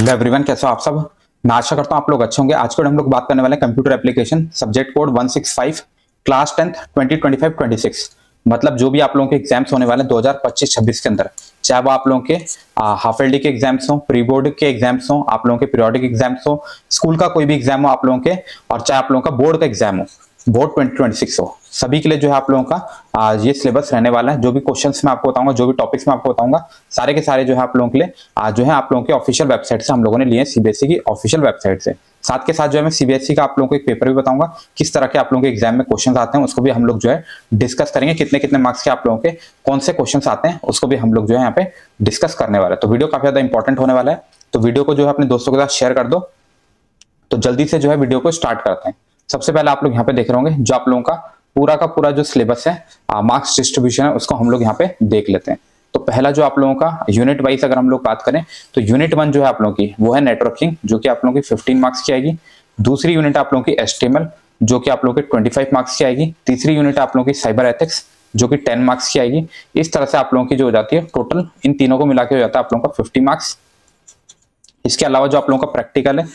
Hello everyone, कैसे हो आप सब। मैं आशा करता हूँ आप लोग अच्छे होंगे। आज को हम लोग बात करने वाले हैं computer application, subject code 165, class 10 2025-26। मतलब जो भी आप लोगों के एग्जाम्स होने वाले हैं 2025-26 के अंदर, चाहे वो आप लोगों के हाफ एल डी के एग्जाम्स हो, प्री बोर्ड के एग्जाम्स हो, आप लोगों के पीरियोडिक एग्जाम्स हो, स्कूल का कोई भी एग्जाम हो आप लोगों के, और चाहे आप लोगों का बोर्ड का एग्जाम हो, बोर्ड 2026 हो, सभी के लिए जो है आप लोगों का ये सिलेबस रहने वाला है। जो भी क्वेश्चंस मैं आपको बताऊंगा, जो भी टॉपिक्स मैं आपको बताऊंगा, सारे के सारे जो है आप लोगों के लिए जो है आप लोगों के ऑफिशियल वेबसाइट से हम लोगों ने लिए, सीबीएसई की ऑफिशियल वेबसाइट से। साथ के साथ जो है मैं सीबीएसई का आप लोगों को एक पेपर भी बताऊंगा, किस तरह के आप लोगों के एग्जाम में क्वेश्चन आते हैं, उसको भी हम लोग जो है डिस्कस करेंगे। कितने कितने मार्क्स के आप लोगों के कौन से क्वेश्चन आते हैं, उसको भी हम लोग जो है यहाँ पे डिस्कस करने वाले हैं। तो वीडियो काफी ज्यादा इंपॉर्टेंट होने वाला है, तो वीडियो को जो है अपने दोस्तों के साथ शेयर कर दो। तो जल्दी से जो है वीडियो को स्टार्ट करते हैं। सबसे पहले आप लोग यहाँ पे देख रहे होंगे जो आप लोगों का पूरा जो सिलेबस है, मार्क्स डिस्ट्रीब्यूशन है, उसको हम लोग यहाँ पे देख लेते हैं। तो पहला जो आप लोगों का यूनिट वाइज अगर हम लोग बात करें तो यूनिट 1 जो है आप लोगों की वो है नेटवर्किंग, जो कि आप लोगों की 15 मार्क्स की आएगी। दूसरी यूनिट आप लोगों की एचटीएमएल, जो कि आप लोगों की 25 मार्क्स की आएगी। तीसरी यूनिट आप लोगों की साइबर एथिक्स, जो कि 10 मार्क्स की आएगी। इस तरह से आप लोगों की जो हो जाती है टोटल इन तीनों को मिला के हो जाता है आप लोगों का 50 मार्क्स। इसके अलावा जो आप लोगों का प्रैक्टिकल है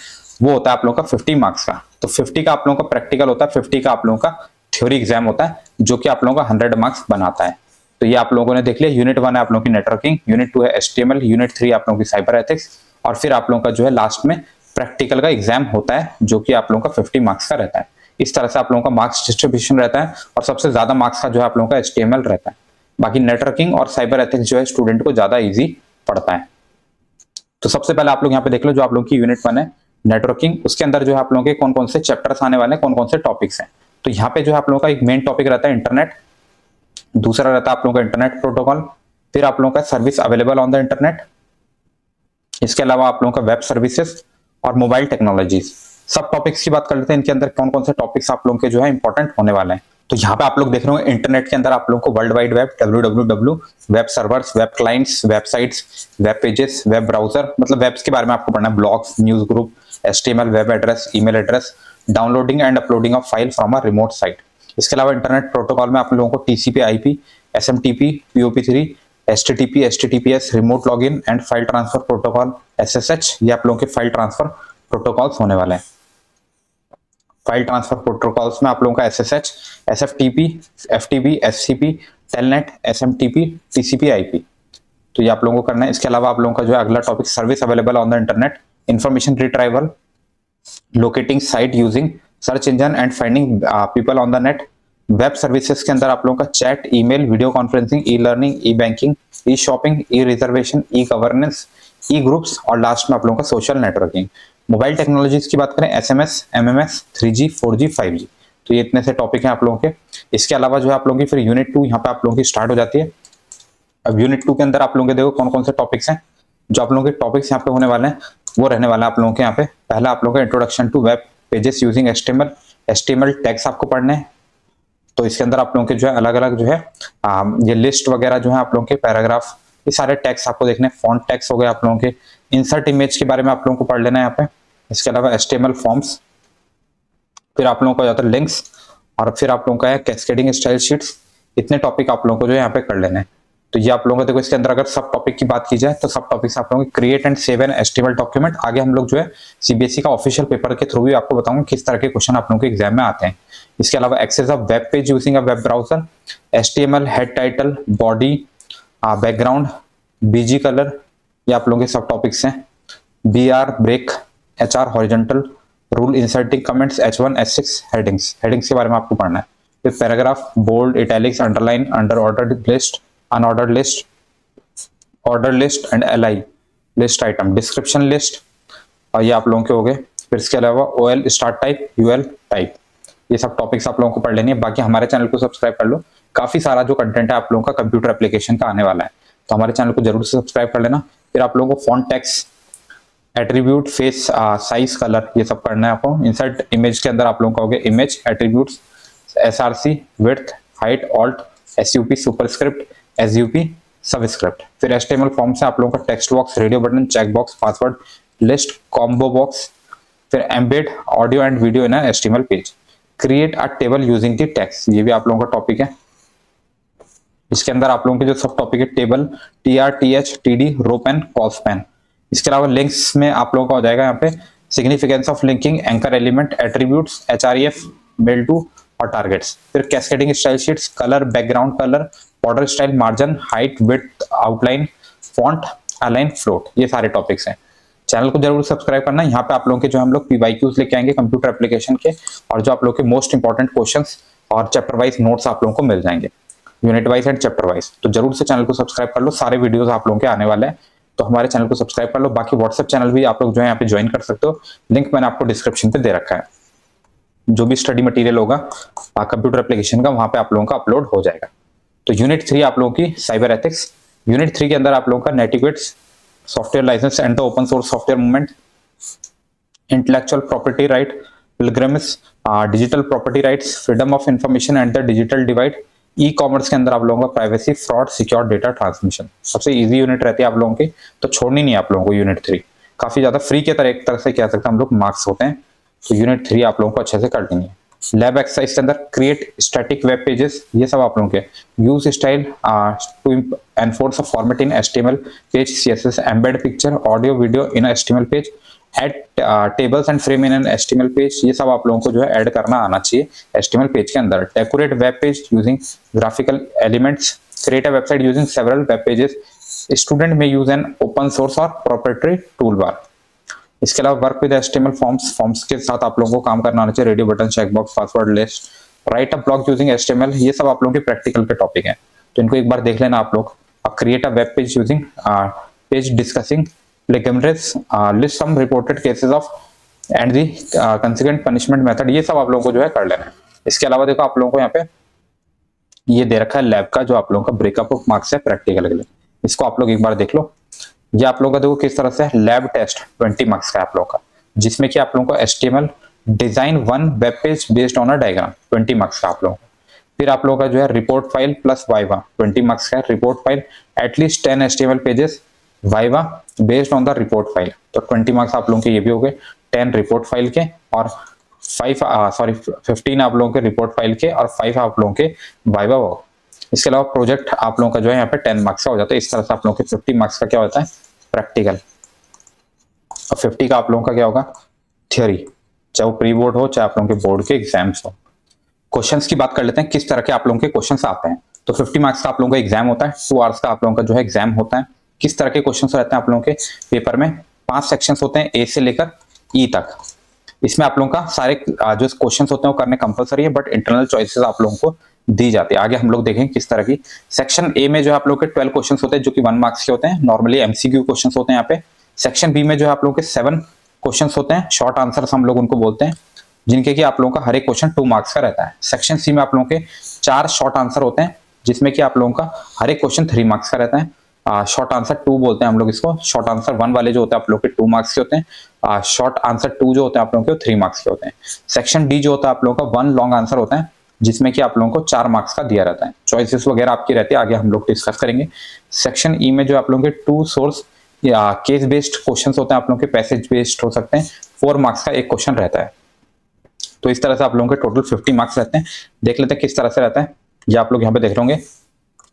वो होता है आप लोगों का 50 मार्क्स का। तो 50 का आप लोगों का प्रैक्टिकल होता है, 50 का आप लोगों का थ्योरी एग्जाम होता है, जो कि आप लोगों का 100 मार्क्स बनाता है। तो ये आप लोगों ने देख लिया। यूनिट 1 है आप लोगों की नेटवर्किंग, यूनिट 2 है एचटीएमएल, यूनिट 3 आप लोगों की साइबर एथिक्स, और फिर आप लोगों का जो है लास्ट में प्रैक्टिकल का एग्जाम होता है, जो कि आप लोगों का 50 मार्क्स का रहता है। इस तरह से आप लोगों का मार्क्स डिस्ट्रीब्यूशन रहता है, और सबसे ज्यादा मार्क्स का जो है आप लोगों का एचटीएमएल रहता है। बाकी नेटवर्किंग और साइबर एथिक्स जो है स्टूडेंट को ज्यादा ईजी पड़ता है। तो सबसे पहले आप लोग यहाँ पे देख लो जो आप लोगों की यूनिट 1 है नेटवर्किंग, उसके अंदर जो है आप लोगों के कौन कौन से चैप्टर्स आने वाले हैं, कौन कौन से टॉपिक्स हैं। तो यहाँ पे जो है आप लोगों का एक मेन टॉपिक रहता है इंटरनेट, दूसरा रहता है आप लोगों का इंटरनेट प्रोटोकॉल, फिर आप लोगों का service available on the internet, इसके अलावा आप लोगों का वेब सर्विसेज और मोबाइल टेक्नोलॉजीज। सब टॉपिक्स की बात कर लेते हैं, इनके अंदर कौन कौन से टॉपिक्स आप लोगों के जो है इंपॉर्टेंट होने वाले हैं। तो यहाँ पे आप लोग देख रहे हो इंटरनेट के अंदर आप लोगों को world wide web, www, web servers, web clients, websites, web pages, web browser, मतलब वेब्स के बारे में आपको पढ़ना है, blogs, news group, HTML, web address, email address, downloading and uploading of file from a remote site. इसके अलावा internet protocol में आप लोगों को टीसीपी, आईपी, एसएमटीपी, पीओपी3, HTTP, HTTPS, remote login and file transfer protocol, SSH, ये आप लोगों के फाइल ट्रांसफर प्रोटोकॉल्स होने वाले हैं। फाइल ट्रांसफर प्रोटोकॉल्स में आप लोगों का SSH, SFTP, FTP, SCP, telnet, SMTP, TCP, IP, तो ये आप लोगों को करना है। इसके अलावा आप लोगों का जो है अगला topic service available on the internet, information retrieval, locating site using search engine and finding people on the net. Web services के अंदर आप लोगों का chat, email, video conferencing, e learning, e banking, e shopping, e reservation, e governance, e groups, और last में आप लोगों का सोशल नेटवर्किंग। मोबाइल टेक्नोलॉजीज की बात करें SMS, MMS, 3G, 4G, 5G, तो ये इतने से टॉपिक हैं आप लोगों के। इसके अलावा जो है आप लोगों की फिर यूनिट 2 यहाँ पे आप लोगों की स्टार्ट हो जाती है। अब यूनिट 2 के अंदर आप लोगों के देखो कौन कौन से टॉपिक्स हैं। जो आप लोगों के टॉपिक्स यहाँ पे होने वाले हैं वो रहने वाला है आप लोगों के यहाँ पे। पहला आप लोगों का introduction to web pages using HTML tags आपको पढ़ने हैं। तो इसके अंदर आप लोगों के जो है अलग अलग जो है ये लिस्ट वगैरह जो है आप लोगों के पैराग्राफ, ये सारे टैग्स आपको देखने, फॉन्ट टैग्स हो गए आप लोगों के, इंसर्ट इमेज के बारे में आप लोगों को पढ़ लेना है यहाँ पे। इसके अलावा एचटीएमएल फॉर्म्स, फिर आप लोगों को जाता है लिंक्स, और फिर आप लोगों का है कैस्केडिंग स्टाइल शीट्स। इतने टॉपिक आप लोगों को जो है यहाँ पे कर लेने हैं। तो ये आप लोगों को देखो इसके अंदर अगर सब टॉपिक की बात की जाए तो सब टॉपिक्स आप लोगों को create and save an HTML document. आगे हम लोग जो है सीबीएसई का ऑफिशियल पेपर के थ्रू भी आपको बताऊंगा किस तरह के क्वेश्चन आप लोगों के एग्जाम में आते हैं। इसके अलावा access of web page using a web browser, HTML, head title, body, background, BG colour, ये आप लोगों के सब टॉपिक्स हैं। BR, break, HR, horizontal, rule, inserting comments, H1, H6, headings के बारे में आपको पढ़ना है। फिर paragraph, bold, italics, underline, under ordered list, unordered list, order list and LI list item, description list, और ये आप लोगों के हो गए। फिर इसके अलावा OL, start type, UL type, ये सब टॉपिक्स आप लोगों को पढ़ लेनी है। बाकी हमारे चैनल को सब्सक्राइब कर लो, काफी सारा जो कंटेंट है आप लोगों का कंप्यूटर एप्लीकेशन का आने वाला है, तो हमारे चैनल को जरूर से सब्सक्राइब कर लेना। फिर आप लोगों को font text, attribute, face size, colour, ये सब करना है आपको। इंसर्ट इमेज के अंदर आप लोगों का हो गया image, attributes, SRC, width, height, alt, SUP, superscript, SUP, subscript. फिर एचटीएमएल फॉर्म से आप लोगों का text box, radio button, check box, password list, combo box, फिर embed audio and video in HTML page, create a table using the text, ये भी आप लोगों का टॉपिक है। इसके अंदर आप लोगों के जो सब टॉपिक है टेबल, टीआर, टीएच, टीडी, रो पेन, कॉस पेन, इसके अलावा लिंक्स में आप लोगों का हो जाएगा यहाँ पे significance of linking, anchor element, attributes, HREF, mail to और टारगेट्स। फिर cascading style sheets, colour, background colour, border style, margin, height, width, outline, font, align, float, ये सारे टॉपिक्स हैं। चैनल को जरूर सब्सक्राइब करना। यहाँ पे आप लोगों के जो हम लोग पीवाईक्यूज लेके आएंगे कंप्यूटर एप्लीकेशन के, और जो आप लोग के मोस्ट इंपॉर्टेंट क्वेश्चंस और चैप्टर वाइज नोट्स आप लोगों को मिल जाएंगे, unit wise and chapter wise. तो जरूर से चैनल को सब्सक्राइब कर लो, सारे वीडियोस आप लोगों के आने वाले हैं, तो हमारे चैनल को सब्सक्राइब कर लो। बाकी व्हाट्सएप चैनल भी आप लोग जो है यहाँ पे ज्वाइन कर सकते हो, लिंक मैंने आपको डिस्क्रिप्शन पे दे रखा है। जो भी स्टडी मटेरियल होगा कंप्यूटर एप्लीकेशन का, वहां पे आप लोगों का अपलोड हो जाएगा। तो यूनिट 3 आप लोगों की साइबर एथिक्स। यूनिट 3 के अंदर आप लोगों का netiquettes, software licence and the open source software movement, intellectual property right, pilgrims, digital property rights, freedom of information and the digital divide, e commerce के अंदर आप लोगों का privacy, fraud, secure data transmission. सबसे इजी यूनिट रहती है आप लोगों की, तो छोड़नी नहीं है आप लोगों को यूनिट 3। काफी ज्यादा फ्री के तरह एक तरह से कह सकते हैं हम लोग मार्क्स होते हैं, तो यूनिट 3 आप लोगों को अच्छे से कर लेनी है। लैब एक्सरसाइज के अंदर क्रिएट स्टैटिक वेब पेजेस, ये सब आप लोगों के। Use style to enforce a format in HTML page, CSS, embed picture, audio, video in HTML page, add tables and frame in an HTML page, ये सब आप लोगों को जो है ऐड करना आना चाहिए एचटीएमएल पेज के अंदर। Decorate web page using graphical elements, create a website using several web pages, student में यूज एन ओपन सोर्स और प्रोप्राइटरी टूल बार। इसके अलावा वर्क विद एचटीएमएल फॉर्म्स के साथ आप लोगों को काम करना आना चाहिए। Radio button, checkbox, password list, right a blog using HTML, ये सब आप लोगों के प्रैक्टिकल के टॉपिक हैं, तो इनको एक बार देख लेना आप लोग। Create a web page using page discussing ligaments, list some reported cases of and the consequent punishment method, ये सब आप लोगों को जो है कर लेना है। इसके अलावा देखो आप लोगों को यहाँ पे ये दे रखा है लैब का, जो आप लोगों का ब्रेकअप ऑफ मार्क्स है प्रैक्टिकल के लिए, इसको आप लोग एक बार देख लो। ये आप लोगों का देखो किस तरह से लैब टेस्ट 20 मार्क्स का है आप लोगों का, जिसमें कि आप लोगों को HTML design 1 web page based on a diagram 20 marks का आप लोगों को। फिर आप लोगों का जो है report file plus viva 20 marks का है। Report file at least 10 HTML pages, viva based on the report file, तो 20 मार्क्स आप लोगों के ये भी हो गए 10 रिपोर्ट फाइल के, और 15 आप लोगों के रिपोर्ट फाइल के, और 5 आप लोगों के वाइवा हो। इसके अलावा प्रोजेक्ट आप लोगों का जो है यहाँ पे 10 मार्क्स का हो जाता है। इस तरह से आप लोगों के 50 मार्क्स का क्या होता है प्रैक्टिकल, और 50 का आप लोगों का क्या होगा थ्योरी, चाहे वो प्री बोर्ड हो चाहे आप लोगों के बोर्ड के एग्जाम्स हो। क्वेश्चंस की बात कर लेते हैं, किस तरह के आप लोगों के क्वेश्चंस आते हैं। तो 50 मार्क्स का आप लोगों का एग्जाम होता है, 2 आवर्स का आप लोगों का जो है एग्जाम होता है। किस तरह के क्वेश्चंस रहते हैं आप लोगों के पेपर में, 5 सेक्शंस होते हैं, ए से लेकर ई तक। इसमें आप लोगों का सारे जो क्वेश्चंस होते हैं वो करने कंपलसरी है, बट इंटरनल चॉइसेस आप लोगों को दी जाती है। आगे हम लोग देखेंगे किस तरह की। सेक्शन ए में जो आप लोग के 12 क्वेश्चंस होते हैं, जो कि 1 मार्क्स के होते हैं, नॉर्मली एमसीक्यू क्वेश्चंस होते हैं यहाँ पे। सेक्शन बी में जो है आप लोगों के 7 क्वेश्चंस होते हैं, शॉर्ट आंसर्स हम लोग उनको बोलते हैं, जिनके कि आप लोगों का हर एक क्वेश्चन 2 मार्क्स का रहता है। सेक्शन सी में आप लोगों के 4 शॉर्ट आंसर होते हैं, जिसमें कि आप लोगों का हर एक क्वेश्चन 3 मार्क्स का रहता है। शॉर्ट आंसर 2 बोलते हैं हम लोग इसको। शॉर्ट आंसर 1 वाले जो होते हैं आप लोग के 2 मार्क्स के होते हैं, शॉर्ट आंसर 2 जो होते हैं आप लोगों के 3 मार्क्स के होते हैं। सेक्शन डी जो होता है आप लोगों का 1 लॉन्ग आंसर होता है, जिसमें कि आप लोगों को 4 मार्क्स का दिया रहता है। चॉइसेस वगैरह आपकी रहती है, आगे हम लोग डिस्कस करेंगे। सेक्शन ई में जो आप लोगों के 2 सोर्स या केस बेस्ड क्वेश्चन होते हैं, आप लोगों के पैसेज बेस्ड हो सकते हैं, 4 मार्क्स का एक क्वेश्चन रहता है। तो इस तरह से आप लोगों के टोटल 50 मार्क्स रहते हैं। देख लेते हैं किस तरह से रहता है, ये आप लोग यहाँ पे देख रहे होंगे।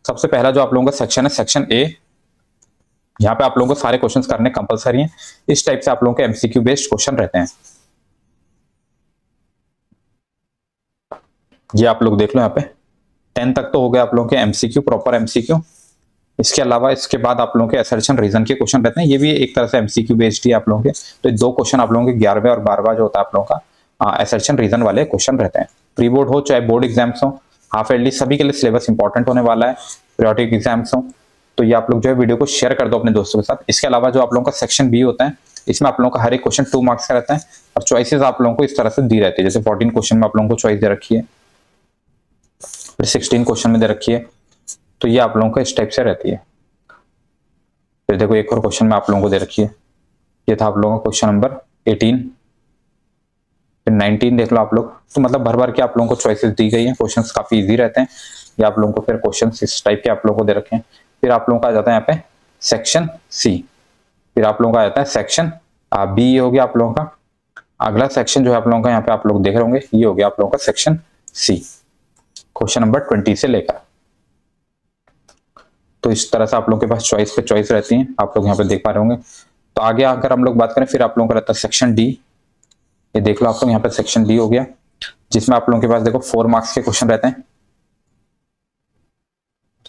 सबसे पहला जो आप लोगों का सेक्शन है सेक्शन ए, यहाँ पे आप लोगों को सारे क्वेश्चंस करने कंपलसरी हैं। इस टाइप से आप लोगों के एमसीक्यू बेस्ड क्वेश्चन रहते हैं। ये आप लोग देख लो यहाँ पे 10 तक तो हो गए आप लोगों के एमसीक्यू, प्रॉपर एमसीक्यू। इसके अलावा इसके बाद आप लोगों के असर्शन रीजन के क्वेश्चन रहते हैं, ये भी एक तरह से एमसीक्यू बेस्ड ही आप लोगों के। तो 2 क्वेश्चन आप लोगों के 11वें और 12वां जो होता है आप लोगों का असर्शन रीजन वाले क्वेश्चन रहते हैं। प्री बोर्ड हो चाहे बोर्ड एग्जाम्स हो, हाफ ईयरली, सभी के लिए सिलेबस इंपॉर्टेंट होने वाला है। पीरियोडिक एग्जाम्स हो, तो ये आप लोग जो है वीडियो को शेयर कर दो अपने दोस्तों के साथ। इसके अलावा जो आप लोगों का सेक्शन बी होता है, इसमें आप लोगों का हर एक क्वेश्चन 2 मार्क्स का रहता है, और चॉइसेस आप लोगों को इस तरह से दी रहती है। जैसे 14 क्वेश्चन में आप लोगों को चॉइस दे रखी है, फिर 16 क्वेश्चन में दे रखी है, तो ये आप लोगों को इस टाइप से रहती है। फिर देखो एक और क्वेश्चन में आप लोगों को दे रखी है, ये था आप लोगों का क्वेश्चन नंबर 18, फिर 19 देख लो आप लोग। तो मतलब भर भर के आप लोगों को चॉइसेस दी गई हैं, क्वेश्चंस काफी इजी रहते हैं। ये आप लोगों को फिर क्वेश्चंस इस टाइप के आप लोगों को दे रखे हैं। फिर आप लोगों का आ जाता है यहाँ पे सेक्शन सी, फिर आप लोगों का आ जाता है सेक्शन बी, ये हो गया आप लोगों का। अगला सेक्शन जो है आप लोगों का यहाँ पे आप लोग देख रहे होंगे, ये हो गया आप लोगों का सेक्शन सी, क्वेश्चन नंबर 20 से लेकर। तो इस तरह से आप लोगों के पास चॉइस पे चॉइस रहती है, आप लोग यहाँ पे देख पा रहे होंगे। तो आगे अगर हम लोग बात करें फिर आप लोगों का रहता है सेक्शन डी। ये देख लो आप लोग यहाँ पे सेक्शन डी हो गया, जिसमें आप लोगों के पास देखो 4 मार्क्स के क्वेश्चन रहते हैं।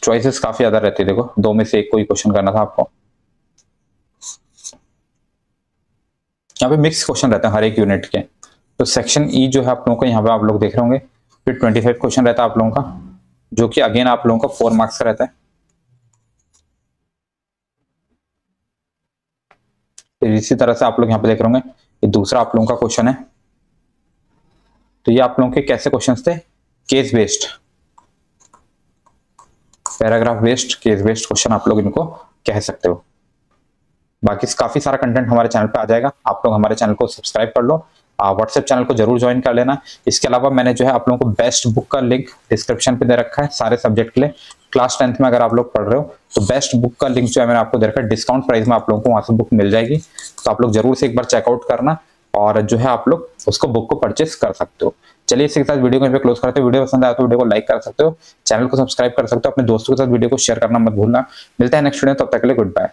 चॉइसेस काफी ज्यादा रहती है, देखो 2 में से एक कोई क्वेश्चन करना था आपको। यहाँ पे मिक्स क्वेश्चन रहते हैं हर एक यूनिट के। तो सेक्शन ई जो है आप लोगों को यहाँ पे आप लोग देख रहे होंगे, फिर 25 क्वेश्चन रहता है आप लोगों का, जो कि अगेन आप लोगों का 4 मार्क्स का रहता है। फिर इसी तरह से आप लोग यहाँ पे देख रहे होंगे, ये दूसरा आप लोगों का क्वेश्चन है। तो ये आप लोगों के कैसे क्वेश्चंस थे, case based, paragraph based, case based question आप लोग इनको कह सकते हो। बाकी काफी सारा कंटेंट हमारे चैनल पे आ जाएगा, आप लोग हमारे चैनल को सब्सक्राइब कर लो, व्हाट्सएप चैनल को जरूर ज्वाइन कर लेना। इसके अलावा मैंने जो है आप लोगों को बेस्ट बुक का लिंक डिस्क्रिप्शन पे दे रखा है सारे सब्जेक्ट के लिए। क्लास 10th में अगर आप लोग पढ़ रहे हो तो बेस्ट बुक का लिंक जो है मैंने आपको दे रखा है, डिस्काउंट प्राइस में आप लोगों को वहां से बुक मिल जाएगी। तो आप लोग जरूर से एक बार चेकआउट करना और जो है आप लोग उसको बुक को परचेस कर सकते हो। चलिए इसी के साथ वीडियो को यहाँ पे क्लोज करते हो। वीडियो पसंद आया तो वीडियो को लाइक कर सकते हो, चैनल को सब्सक्राइब कर सकते हो, अपने दोस्तों के साथ वीडियो को शेयर करना मत भूलना। मिलता है नेक्स्ट वीडियो, तब तक के लिए गुड बाय।